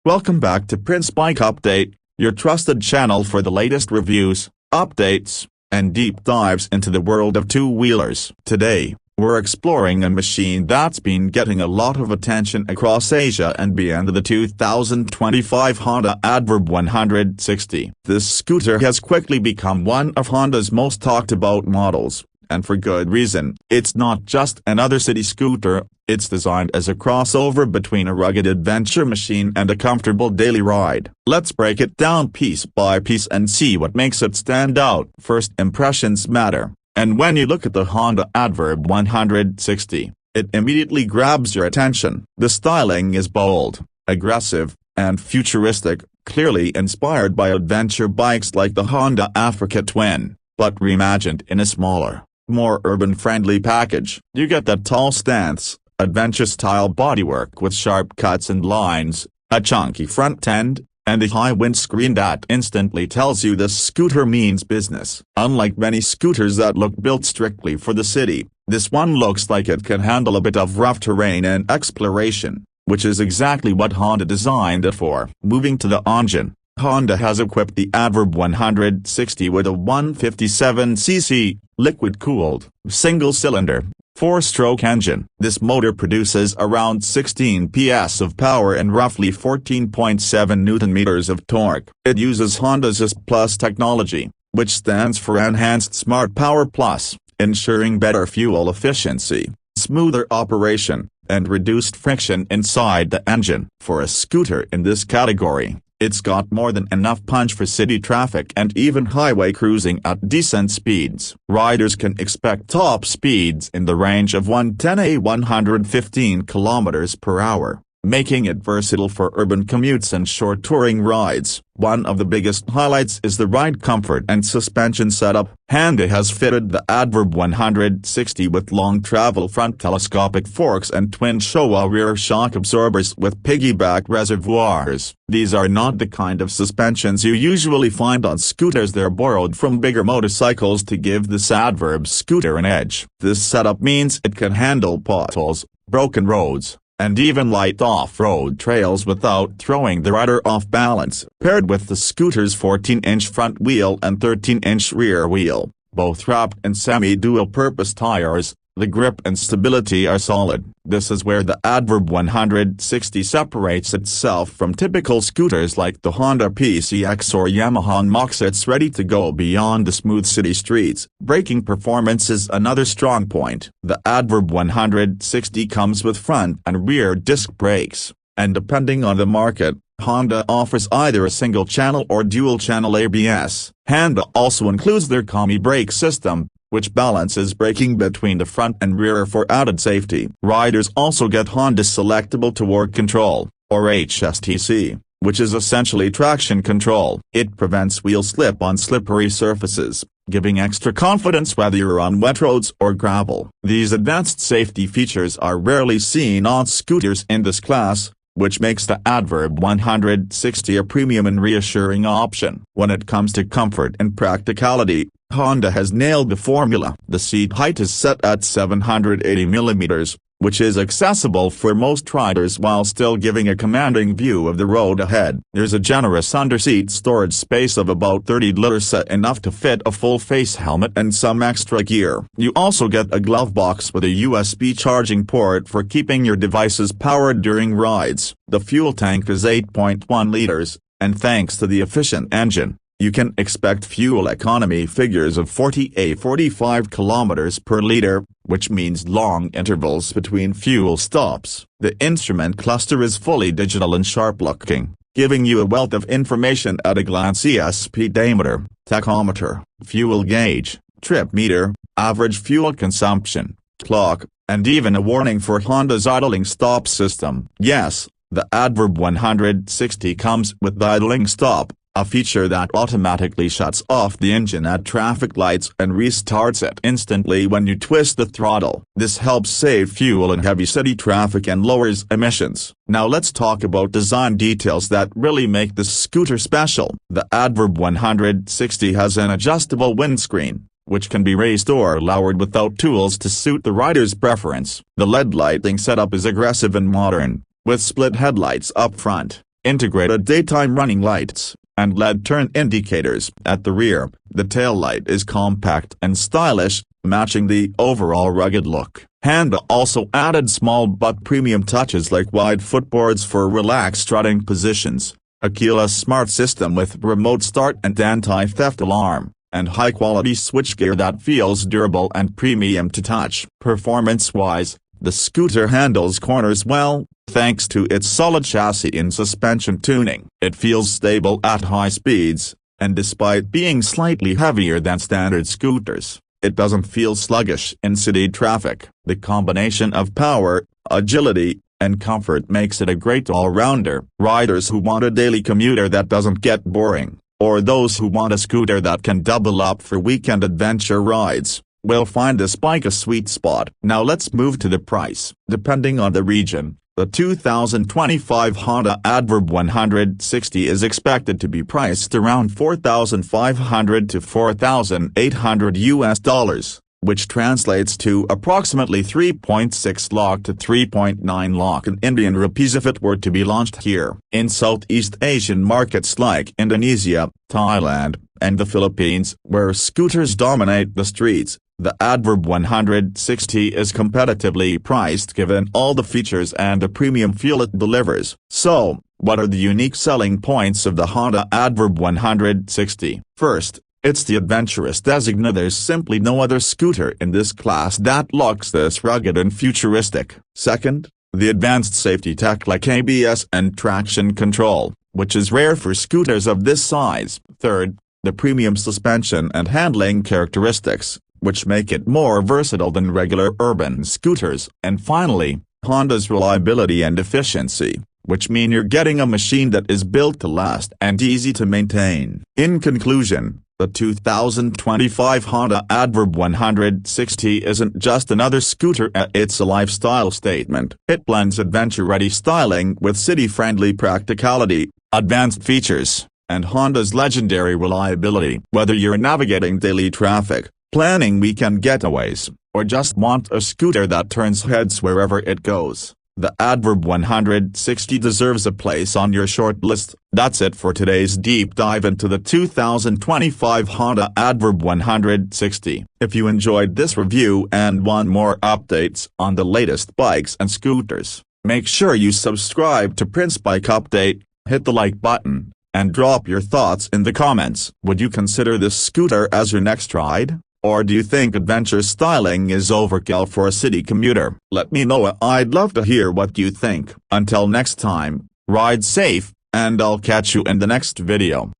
Welcome back to Prince Bike Update, your trusted channel for the latest reviews, updates, and deep dives into the world of two-wheelers. Today, we're exploring a machine that's been getting a lot of attention across Asia and beyond, the 2025 Honda ADV 160. This scooter has quickly become one of Honda's most talked about models, and for good reason. It's not just another city scooter, it's designed as a crossover between a rugged adventure machine and a comfortable daily ride. Let's break it down piece by piece and see what makes it stand out. First impressions matter, and when you look at the Honda ADV 160, it immediately grabs your attention. The styling is bold, aggressive, and futuristic, clearly inspired by adventure bikes like the Honda Africa Twin, but reimagined in a smaller, more urban-friendly package. You get that tall stance, adventure-style bodywork with sharp cuts and lines, a chunky front end, and a high windscreen that instantly tells you this scooter means business. Unlike many scooters that look built strictly for the city, this one looks like it can handle a bit of rough terrain and exploration, which is exactly what Honda designed it for. Moving to the engine, Honda has equipped the ADV 160 with a 157cc, liquid-cooled, single-cylinder, 4-stroke engine. This motor produces around 16 PS of power and roughly 14.7 Nm of torque. It uses Honda's S+ technology, which stands for Enhanced Smart Power Plus, ensuring better fuel efficiency, smoother operation, and reduced friction inside the engine. For a scooter in this category, it's got more than enough punch for city traffic and even highway cruising at decent speeds. Riders can expect top speeds in the range of 110 to 115 km/h, making it versatile for urban commutes and short touring rides. One of the biggest highlights is the ride comfort and suspension setup. Honda has fitted the ADV 160 with long travel front telescopic forks and twin Showa rear shock absorbers with piggyback reservoirs. These are not the kind of suspensions you usually find on scooters. They're borrowed from bigger motorcycles to give this ADV scooter an edge. This setup means it can handle potholes, broken roads, and even light off-road trails without throwing the rider off balance. Paired with the scooter's 14-inch front wheel and 13-inch rear wheel, both wrapped in semi-dual-purpose tires, the grip and stability are solid. This is where the ADV 160 separates itself from typical scooters like the Honda PCX or Yamaha Mox. It's ready to go beyond the smooth city streets. Braking performance is another strong point. The ADV 160 comes with front and rear disc brakes, and depending on the market, Honda offers either a single-channel or dual-channel ABS. Honda also includes their combi brake system, which balances braking between the front and rear for added safety. Riders also get Honda's Selectable Torque Control, or HSTC, which is essentially traction control. It prevents wheel slip on slippery surfaces, giving extra confidence whether you're on wet roads or gravel. These advanced safety features are rarely seen on scooters in this class, which makes the ADV 160 a premium and reassuring option. When it comes to comfort and practicality, Honda has nailed the formula. The seat height is set at 780 mm, which is accessible for most riders while still giving a commanding view of the road ahead. There's a generous underseat storage space of about 30 liters, enough to fit a full face helmet and some extra gear. You also get a glove box with a USB charging port for keeping your devices powered during rides. The fuel tank is 8.1 liters, and thanks to the efficient engine, you can expect fuel economy figures of 40 to 45 km/L, which means long intervals between fuel stops. The instrument cluster is fully digital and sharp-looking, giving you a wealth of information at a glance: speedometer, tachometer, fuel gauge, trip meter, average fuel consumption, clock, and even a warning for Honda's idling stop system. Yes, the ADV 160 comes with the idling stop, a feature that automatically shuts off the engine at traffic lights and restarts it instantly when you twist the throttle. This helps save fuel in heavy city traffic and lowers emissions. Now let's talk about design details that really make this scooter special. The ADV 160 has an adjustable windscreen, which can be raised or lowered without tools to suit the rider's preference. The LED lighting setup is aggressive and modern, with split headlights up front, integrated daytime running lights, and LED turn indicators at the rear. The taillight is compact and stylish, matching the overall rugged look. Honda also added small but premium touches like wide footboards for relaxed strutting positions, a keyless smart system with remote start and anti-theft alarm, and high-quality switchgear that feels durable and premium to touch. Performance-wise, the scooter handles corners well, thanks to its solid chassis and suspension tuning. It feels stable at high speeds, and despite being slightly heavier than standard scooters, it doesn't feel sluggish in city traffic. The combination of power, agility, and comfort makes it a great all-rounder. Riders who want a daily commuter that doesn't get boring, or those who want a scooter that can double up for weekend adventure rides, will find this bike a sweet spot. Now let's move to the price. Depending on the region, the 2025 Honda ADV 160 is expected to be priced around $4,500 to $4,800 which translates to approximately 3.6 lakh to 3.9 lakh in Indian rupees if it were to be launched here. In Southeast Asian markets like Indonesia, Thailand, and the Philippines, where scooters dominate the streets, the ADV 160 is competitively priced given all the features and the premium feel it delivers. So, what are the unique selling points of the Honda ADV 160? First, it's the adventurous designator. There's simply no other scooter in this class that looks this rugged and futuristic. Second, the advanced safety tech like ABS and traction control, which is rare for scooters of this size. Third, the premium suspension and handling characteristics, which make it more versatile than regular urban scooters. And finally, Honda's reliability and efficiency, which mean you're getting a machine that is built to last and easy to maintain. In conclusion, the 2025 Honda ADV 160 isn't just another scooter, it's a lifestyle statement. It blends adventure-ready styling with city-friendly practicality, advanced features, and Honda's legendary reliability. Whether you're navigating daily traffic, planning weekend getaways, or just want a scooter that turns heads wherever it goes, the ADV 160 deserves a place on your short list. That's it for today's deep dive into the 2025 Honda ADV 160. If you enjoyed this review and want more updates on the latest bikes and scooters, make sure you subscribe to Prince Bike Update, hit the like button, and drop your thoughts in the comments. Would you consider this scooter as your next ride? Or do you think adventure styling is overkill for a city commuter? Let me know. I'd love to hear what you think. Until next time, ride safe, and I'll catch you in the next video.